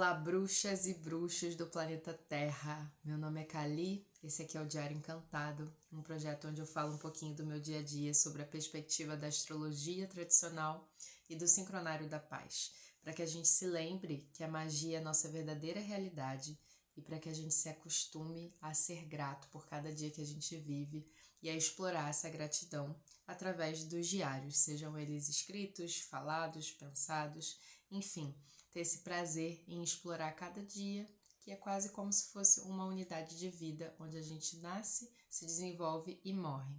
Olá, bruxas e bruxos do planeta Terra. Meu nome é Kali, esse aqui é o Diário Encantado, um projeto onde eu falo um pouquinho do meu dia a dia sobre a perspectiva da astrologia tradicional e do sincronário da paz, para que a gente se lembre que a magia é a nossa verdadeira realidade e para que a gente se acostume a ser grato por cada dia que a gente vive e a explorar essa gratidão através dos diários, sejam eles escritos, falados, pensados, enfim, ter esse prazer em explorar cada dia, que é quase como se fosse uma unidade de vida, onde a gente nasce, se desenvolve e morre.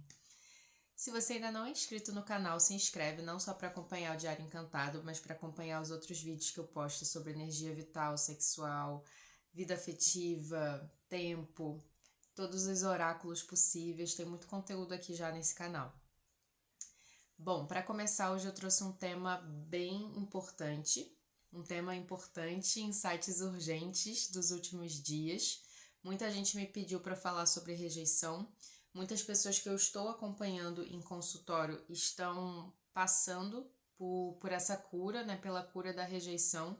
Se você ainda não é inscrito no canal, se inscreve não só para acompanhar o Diário Encantado, mas para acompanhar os outros vídeos que eu posto sobre energia vital, sexual, vida afetiva, tempo, todos os oráculos possíveis. Tem muito conteúdo aqui já nesse canal. Bom, para começar, hoje eu trouxe um tema bem importante, insights urgentes dos últimos dias. Muita gente me pediu para falar sobre rejeição. Muitas pessoas que eu estou acompanhando em consultório estão passando por essa cura, né, pela cura da rejeição.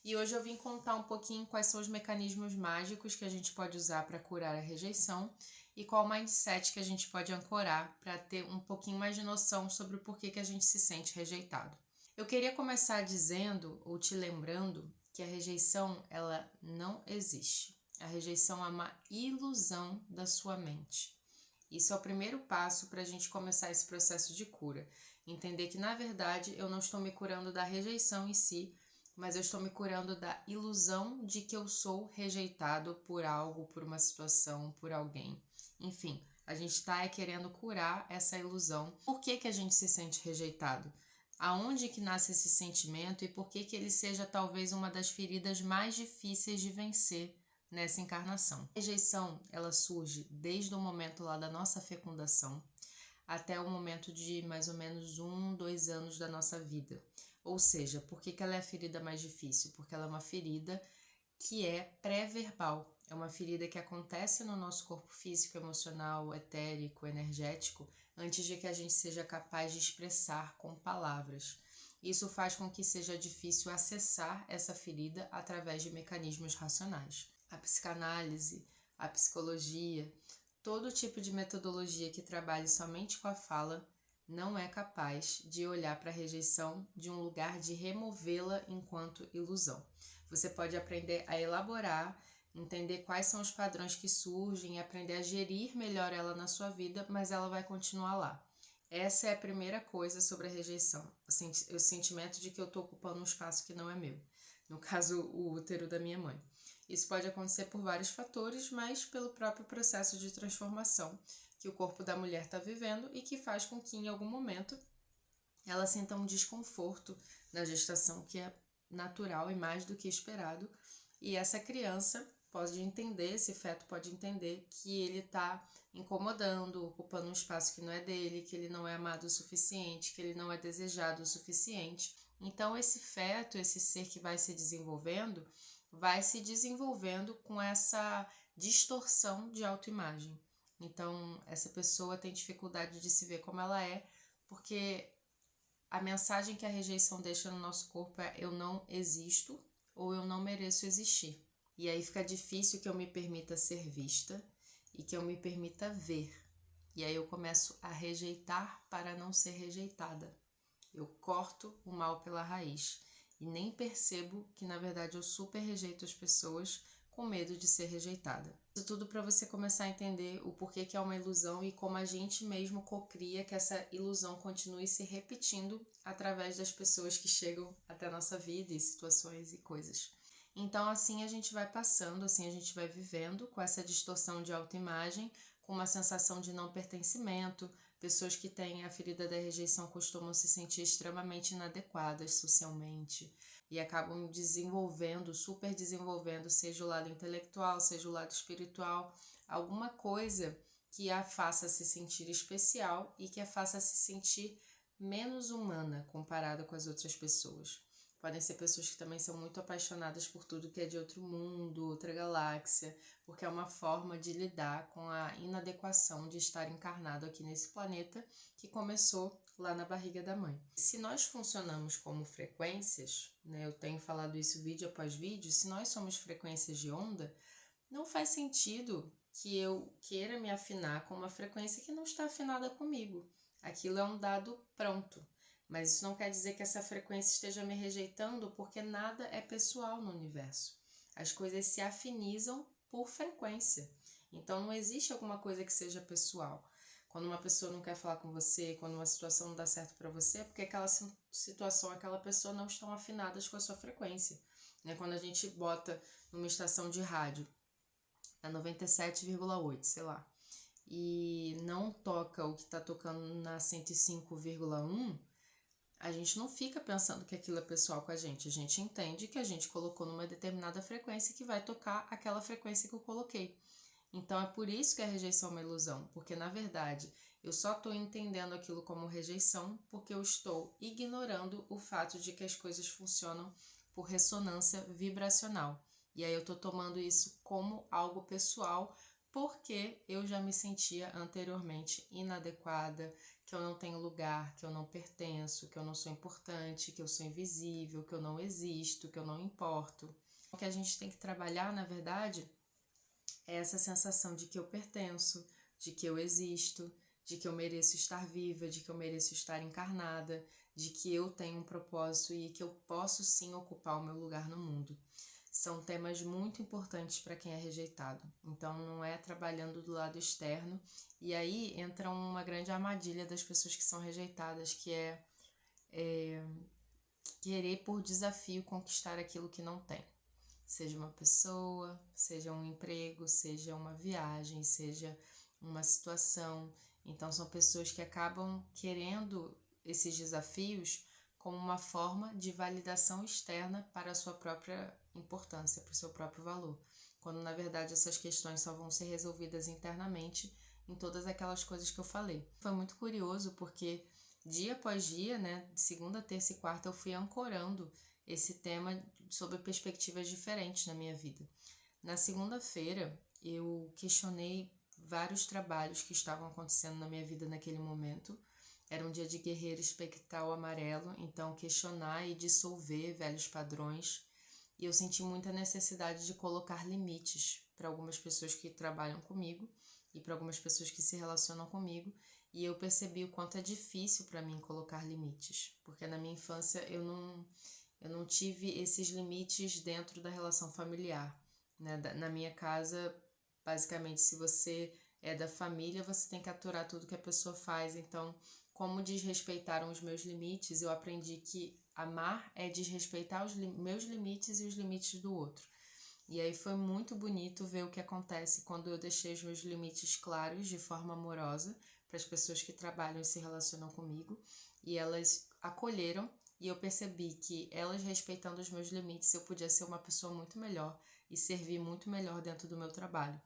E hoje eu vim contar um pouquinho quais são os mecanismos mágicos que a gente pode usar para curar a rejeição e qual mindset que a gente pode ancorar para ter um pouquinho mais de noção sobre o porquê que a gente se sente rejeitado. Eu queria começar dizendo ou te lembrando que a rejeição ela não existe. A rejeição é uma ilusão da sua mente. Isso é o primeiro passo para a gente começar esse processo de cura. Entender que, na verdade, eu não estou me curando da rejeição em si, mas eu estou me curando da ilusão de que eu sou rejeitado por algo, por uma situação, por alguém. Enfim, a gente está querendo curar essa ilusão. Por que a gente se sente rejeitado? Aonde que nasce esse sentimento e por que ele seja talvez uma das feridas mais difíceis de vencer nessa encarnação? A rejeição, ela surge desde o momento lá da nossa fecundação até o momento de mais ou menos 2 anos da nossa vida. Ou seja, por que ela é a ferida mais difícil? Porque ela é uma ferida que é pré-verbal. É uma ferida que acontece no nosso corpo físico, emocional, etérico, energético, antes de que a gente seja capaz de expressar com palavras. Isso faz com que seja difícil acessar essa ferida através de mecanismos racionais. A psicanálise, a psicologia, todo tipo de metodologia que trabalhe somente com a fala não é capaz de olhar para a rejeição de um lugar de removê-la enquanto ilusão. Você pode aprender a elaborar, entender quais são os padrões que surgem e aprender a gerir melhor ela na sua vida, mas ela vai continuar lá. Essa é a primeira coisa sobre a rejeição, o sentimento de que eu estou ocupando um espaço que não é meu. No caso, o útero da minha mãe. Isso pode acontecer por vários fatores, mas pelo próprio processo de transformação que o corpo da mulher está vivendo e que faz com que, em algum momento, ela sinta um desconforto na gestação que é natural e mais do que esperado. E essa criança pode entender, esse feto pode entender que ele está incomodando, ocupando um espaço que não é dele, que ele não é amado o suficiente, que ele não é desejado o suficiente. Então, esse feto, esse ser que vai se desenvolvendo com essa distorção de autoimagem. Então, essa pessoa tem dificuldade de se ver como ela é, porque a mensagem que a rejeição deixa no nosso corpo é: eu não existo ou eu não mereço existir. E aí fica difícil que eu me permita ser vista e que eu me permita ver. E aí eu começo a rejeitar para não ser rejeitada. Eu corto o mal pela raiz e nem percebo que na verdade eu super rejeito as pessoas com medo de ser rejeitada. Isso tudo para você começar a entender o porquê que é uma ilusão e como a gente mesmo cocria que essa ilusão continue se repetindo através das pessoas que chegam até a nossa vida e situações e coisas. Então assim a gente vai passando, assim a gente vai vivendo com essa distorção de autoimagem, com uma sensação de não pertencimento. Pessoas que têm a ferida da rejeição costumam se sentir extremamente inadequadas socialmente e acabam super desenvolvendo, seja o lado intelectual, seja o lado espiritual, alguma coisa que a faça se sentir especial e que a faça se sentir menos humana comparada com as outras pessoas. podem ser pessoas que também são muito apaixonadas por tudo que é de outro mundo, outra galáxia, porque é uma forma de lidar com a inadequação de estar encarnado aqui nesse planeta que começou lá na barriga da mãe. Se nós funcionamos como frequências, né, eu tenho falado isso vídeo após vídeo, se nós somos frequências de onda, não faz sentido que eu queira me afinar com uma frequência que não está afinada comigo. Aquilo é um dado pronto. Mas isso não quer dizer que essa frequência esteja me rejeitando, porque nada é pessoal no universo. As coisas se afinizam por frequência. Então não existe alguma coisa que seja pessoal. Quando uma pessoa não quer falar com você, quando uma situação não dá certo para você, é porque aquela situação, aquela pessoa não estão afinadas com a sua frequência. Quando a gente bota numa estação de rádio, a 97,8, sei lá, e não toca o que está tocando na 105,1, a gente não fica pensando que aquilo é pessoal com a gente entende que a gente colocou numa determinada frequência que vai tocar aquela frequência que eu coloquei. Então é por isso que a rejeição é uma ilusão, porque na verdade eu só estou entendendo aquilo como rejeição porque eu estou ignorando o fato de que as coisas funcionam por ressonância vibracional. E aí eu estou tomando isso como algo pessoal porque eu já me sentia anteriormente inadequada, que eu não tenho lugar, que eu não pertenço, que eu não sou importante, que eu sou invisível, que eu não existo, que eu não importo. O que a gente tem que trabalhar, na verdade, é essa sensação de que eu pertenço, de que eu existo, de que eu mereço estar viva, de que eu mereço estar encarnada, de que eu tenho um propósito e que eu posso sim ocupar o meu lugar no mundo. São temas muito importantes para quem é rejeitado. Então não é trabalhando do lado externo. E aí entra uma grande armadilha das pessoas que são rejeitadas, que é querer por desafio conquistar aquilo que não tem. Seja uma pessoa, seja um emprego, seja uma viagem, seja uma situação. Então são pessoas que acabam querendo esses desafios como uma forma de validação externa para a sua própria importância, para o seu próprio valor, quando na verdade essas questões só vão ser resolvidas internamente em todas aquelas coisas que eu falei. Foi muito curioso porque dia após dia, né, de segunda, terça e quarta, eu fui ancorando esse tema sob perspectivas diferentes na minha vida. Na segunda-feira, eu questionei vários trabalhos que estavam acontecendo na minha vida naquele momento. Era um dia de guerreiro espectral amarelo, então questionar e dissolver velhos padrões. E eu senti muita necessidade de colocar limites para algumas pessoas que trabalham comigo e para algumas pessoas que se relacionam comigo. E eu percebi o quanto é difícil para mim colocar limites, porque na minha infância eu não tive esses limites dentro da relação familiar, né? Na minha casa, basicamente, se você é da família, você tem que aturar tudo que a pessoa faz. Então, como desrespeitaram os meus limites, eu aprendi que amar é desrespeitar os meus limites e os limites do outro. E aí foi muito bonito ver o que acontece quando eu deixei os meus limites claros de forma amorosa para as pessoas que trabalham e se relacionam comigo, e elas acolheram, e eu percebi que elas respeitando os meus limites, eu podia ser uma pessoa muito melhor e servir muito melhor dentro do meu trabalho.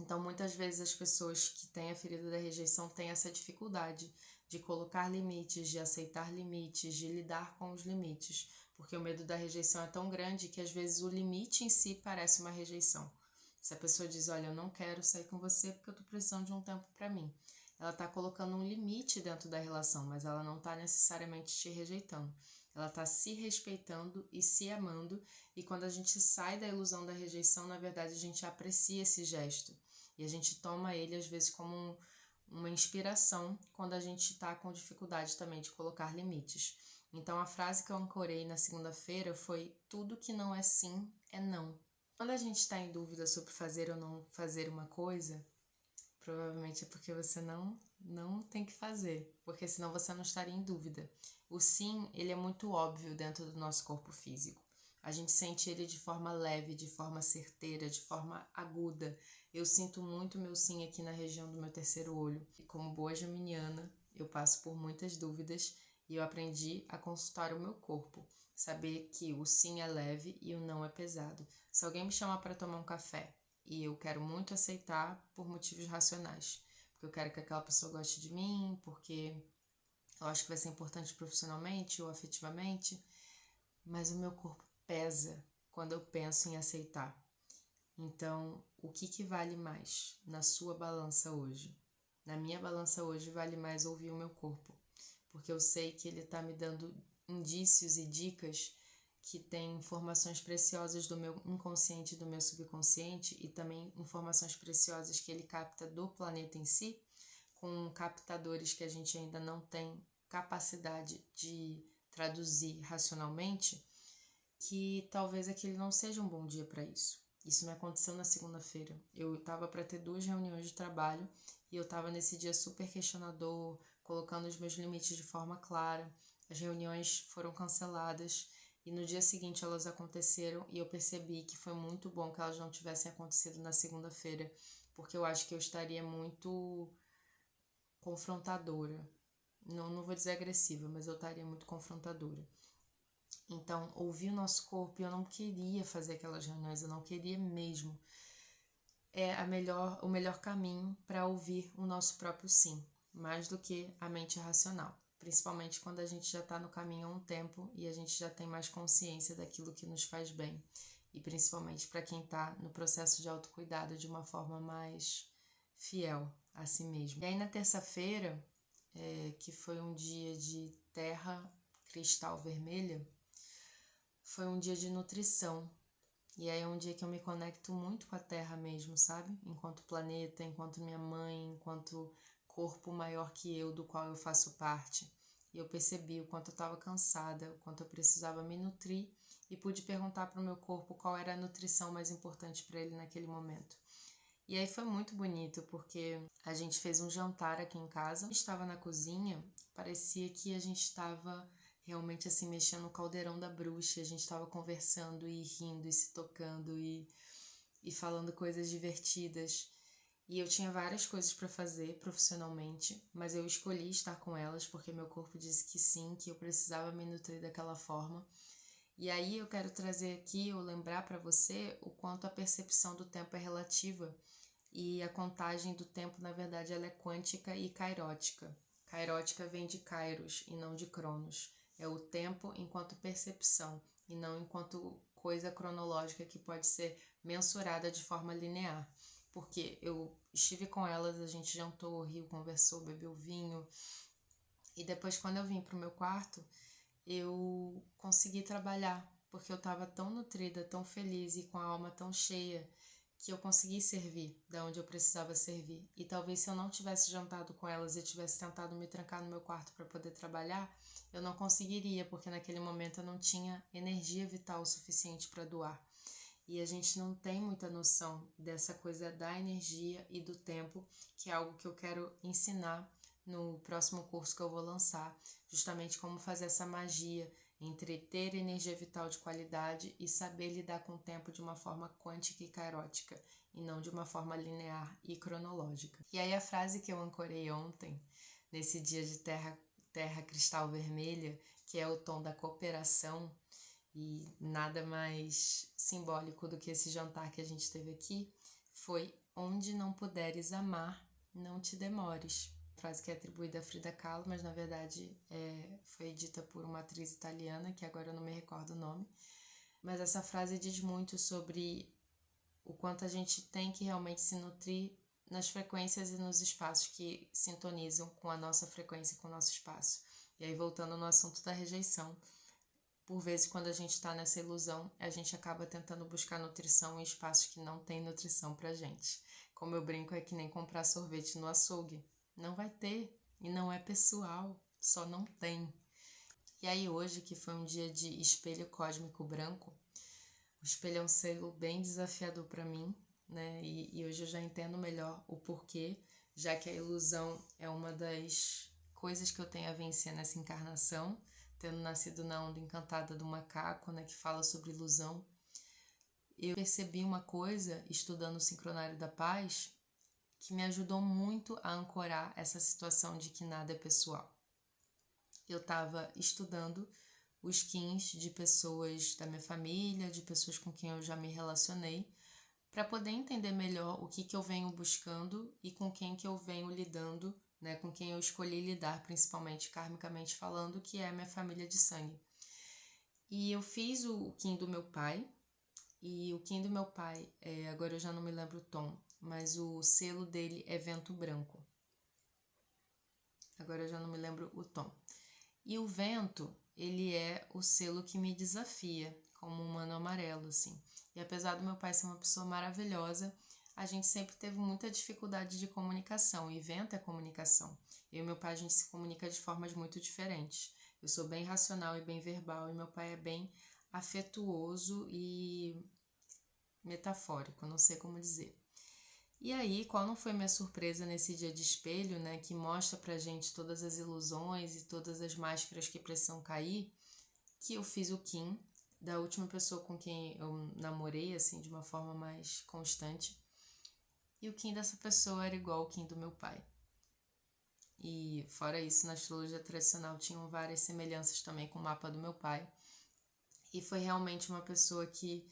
Então, muitas vezes as pessoas que têm a ferida da rejeição têm essa dificuldade de colocar limites, de aceitar limites, de lidar com os limites, porque o medo da rejeição é tão grande que às vezes o limite em si parece uma rejeição. Se a pessoa diz, olha, eu não quero sair com você porque eu estou precisando de um tempo para mim, ela está colocando um limite dentro da relação, mas ela não está necessariamente te rejeitando. Ela está se respeitando e se amando, e quando a gente sai da ilusão da rejeição, na verdade a gente aprecia esse gesto. E a gente toma ele, às vezes, como uma inspiração quando a gente está com dificuldade também de colocar limites. Então, a frase que eu ancorei na segunda-feira foi: tudo que não é sim é não. Quando a gente está em dúvida sobre fazer ou não fazer uma coisa, provavelmente é porque você não tem que fazer, porque senão você não estaria em dúvida. O sim, ele é muito óbvio dentro do nosso corpo físico. A gente sente ele de forma leve, de forma certeira, de forma aguda. Eu sinto muito meu sim aqui na região do meu terceiro olho. E como boa geminiana, eu passo por muitas dúvidas e eu aprendi a consultar o meu corpo. Saber que o sim é leve e o não é pesado. Se alguém me chama para tomar um café e eu quero muito aceitar por motivos racionais, porque eu quero que aquela pessoa goste de mim, porque eu acho que vai ser importante profissionalmente ou afetivamente, mas o meu corpo pesa quando eu penso em aceitar. Então, o que vale mais na sua balança hoje? Na minha balança hoje vale mais ouvir o meu corpo, porque eu sei que ele está me dando indícios e dicas que têm informações preciosas do meu inconsciente e do meu subconsciente e também informações preciosas que ele capta do planeta em si, com captadores que a gente ainda não tem capacidade de traduzir racionalmente, que talvez aquele não seja um bom dia para isso. Isso me aconteceu na segunda-feira. Eu estava para ter 2 reuniões de trabalho e eu estava nesse dia super questionador, colocando os meus limites de forma clara. As reuniões foram canceladas e no dia seguinte elas aconteceram e eu percebi que foi muito bom que elas não tivessem acontecido na segunda-feira, porque eu acho que eu estaria muito confrontadora. Não vou dizer agressiva, mas eu estaria muito confrontadora. Então, ouvir o nosso corpo, e eu não queria fazer aquelas reuniões, eu não queria mesmo. É o melhor caminho para ouvir o nosso próprio sim, mais do que a mente racional. Principalmente quando a gente já está no caminho há um tempo e a gente já tem mais consciência daquilo que nos faz bem. E principalmente para quem está no processo de autocuidado de uma forma mais fiel a si mesmo. E aí na terça-feira, que foi um dia de terra cristal vermelha, foi um dia de nutrição. E aí é um dia que eu me conecto muito com a Terra mesmo, sabe? Enquanto planeta, enquanto minha mãe, enquanto corpo maior que eu, do qual eu faço parte. E eu percebi o quanto eu estava cansada, o quanto eu precisava me nutrir e pude perguntar para o meu corpo qual era a nutrição mais importante para ele naquele momento. E aí foi muito bonito, porque a gente fez um jantar aqui em casa, estava na cozinha, parecia que a gente estava realmente assim mexendo no caldeirão da bruxa, a gente estava conversando e rindo e se tocando e falando coisas divertidas. E eu tinha várias coisas para fazer profissionalmente, mas eu escolhi estar com elas porque meu corpo disse que sim, que eu precisava me nutrir daquela forma. E aí eu quero trazer aqui ou lembrar para você o quanto a percepção do tempo é relativa e a contagem do tempo, na verdade, ela é quântica e kairótica. Kairótica vem de kairos e não de cronos. É o tempo enquanto percepção e não enquanto coisa cronológica que pode ser mensurada de forma linear. Porque eu estive com elas, a gente jantou, riu, conversou, bebeu vinho. E depois, quando eu vim para o meu quarto, eu consegui trabalhar, porque eu estava tão nutrida, tão feliz e com a alma tão cheia que eu consegui servir da onde eu precisava servir. E talvez se eu não tivesse jantado com elas e tivesse tentado me trancar no meu quarto para poder trabalhar, eu não conseguiria, porque naquele momento eu não tinha energia vital o suficiente para doar. E a gente não tem muita noção dessa coisa da energia e do tempo, que é algo que eu quero ensinar no próximo curso que eu vou lançar, justamente como fazer essa magia entre ter energia vital de qualidade e saber lidar com o tempo de uma forma quântica e kairótica, e não de uma forma linear e cronológica. E aí a frase que eu ancorei ontem, nesse dia de terra cristal vermelha, que é o tom da cooperação, e nada mais simbólico do que esse jantar que a gente teve aqui, foi: onde não puderes amar, não te demores. Frase que é atribuída a Frida Kahlo, mas na verdade foi dita por uma atriz italiana, que agora eu não me recordo o nome. Mas essa frase diz muito sobre o quanto a gente tem que realmente se nutrir nas frequências e nos espaços que sintonizam com a nossa frequência e com o nosso espaço. E aí, voltando no assunto da rejeição, por vezes, quando a gente está nessa ilusão, a gente acaba tentando buscar nutrição em espaços que não tem nutrição pra gente. Como eu brinco, é que nem comprar sorvete no açougue. Não vai ter, e não é pessoal, só não tem. E aí hoje, que foi um dia de espelho cósmico branco, o espelho é um selo bem desafiador para mim, né? E hoje eu já entendo melhor o porquê, já que a ilusão é uma das coisas que eu tenho a vencer nessa encarnação, tendo nascido na onda encantada do macaco, né, que fala sobre ilusão. Eu percebi uma coisa, estudando o Sincronário da Paz, que me ajudou muito a ancorar essa situação de que nada é pessoal. Eu estava estudando os skins de pessoas da minha família, de pessoas com quem eu já me relacionei, para poder entender melhor o que eu venho buscando e com quem que eu venho lidando, né, com quem eu escolhi lidar, principalmente karmicamente falando, que é a minha família de sangue. E eu fiz o Kim do meu pai, e o Kim do meu pai, agora eu já não me lembro o tom, mas o selo dele é vento branco. Agora eu já não me lembro o tom. E o vento, ele é o selo que me desafia, como um humano amarelo, assim. E apesar do meu pai ser uma pessoa maravilhosa, a gente sempre teve muita dificuldade de comunicação, e vento é comunicação. Eu e meu pai, a gente se comunica de formas muito diferentes. Eu sou bem racional e bem verbal, e meu pai é bem afetuoso e metafórico, não sei como dizer. E aí, qual não foi minha surpresa nesse dia de espelho, né, que mostra pra gente todas as ilusões e todas as máscaras que precisam cair, que eu fiz o Kim, da última pessoa com quem eu namorei, assim, de uma forma mais constante. E o Kim dessa pessoa era igual ao Kim do meu pai. E fora isso, na astrologia tradicional tinham várias semelhanças também com o mapa do meu pai. E foi realmente uma pessoa que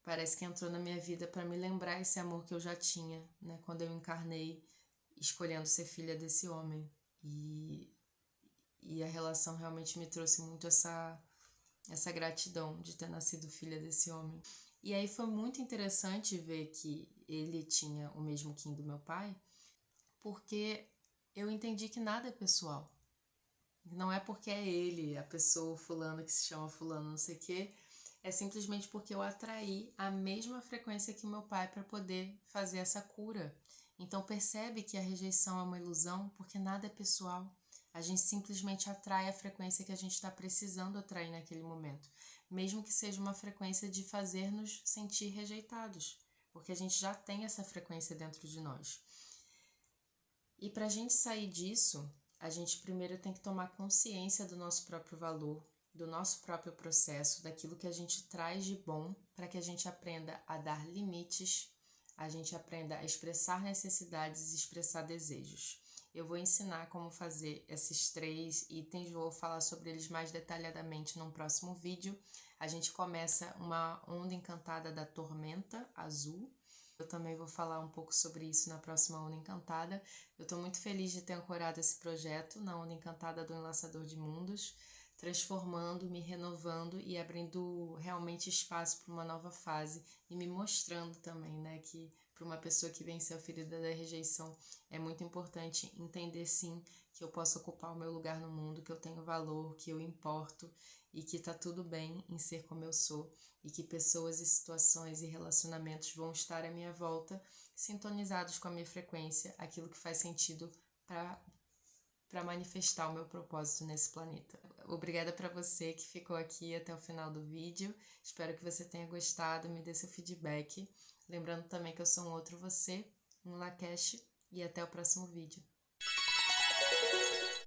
parece que entrou na minha vida para me lembrar esse amor que eu já tinha, né? Quando eu encarnei escolhendo ser filha desse homem. E a relação realmente me trouxe muito essa gratidão de ter nascido filha desse homem. E aí foi muito interessante ver que ele tinha o mesmo Kim do meu pai, porque eu entendi que nada é pessoal. Não é porque é ele, a pessoa fulana que se chama fulano, não sei o quê, é simplesmente porque eu atraí a mesma frequência que o meu pai para poder fazer essa cura. Então percebe que a rejeição é uma ilusão porque nada é pessoal. A gente simplesmente atrai a frequência que a gente está precisando atrair naquele momento, mesmo que seja uma frequência de fazer-nos sentir rejeitados, porque a gente já tem essa frequência dentro de nós. E para a gente sair disso, a gente primeiro tem que tomar consciência do nosso próprio valor, do nosso próprio processo, daquilo que a gente traz de bom, para que a gente aprenda a dar limites, a gente aprenda a expressar necessidades e expressar desejos. Eu vou ensinar como fazer esses 3 itens, vou falar sobre eles mais detalhadamente num próximo vídeo. A gente começa uma onda encantada da tormenta azul. Eu também vou falar um pouco sobre isso na próxima Onda Encantada. Eu estou muito feliz de ter ancorado esse projeto na Onda Encantada do Enlaçador de Mundos, transformando, me renovando e abrindo realmente espaço para uma nova fase e me mostrando também, né, que para uma pessoa que venceu a ferida da rejeição é muito importante entender sim que eu posso ocupar o meu lugar no mundo, que eu tenho valor, que eu importo e que tá tudo bem em ser como eu sou e que pessoas e situações e relacionamentos vão estar à minha volta sintonizados com a minha frequência, aquilo que faz sentido para manifestar o meu propósito nesse planeta. Obrigada para você que ficou aqui até o final do vídeo. Espero que você tenha gostado, me dê seu feedback. Lembrando também que eu sou um outro você, um Lakesh, e até o próximo vídeo.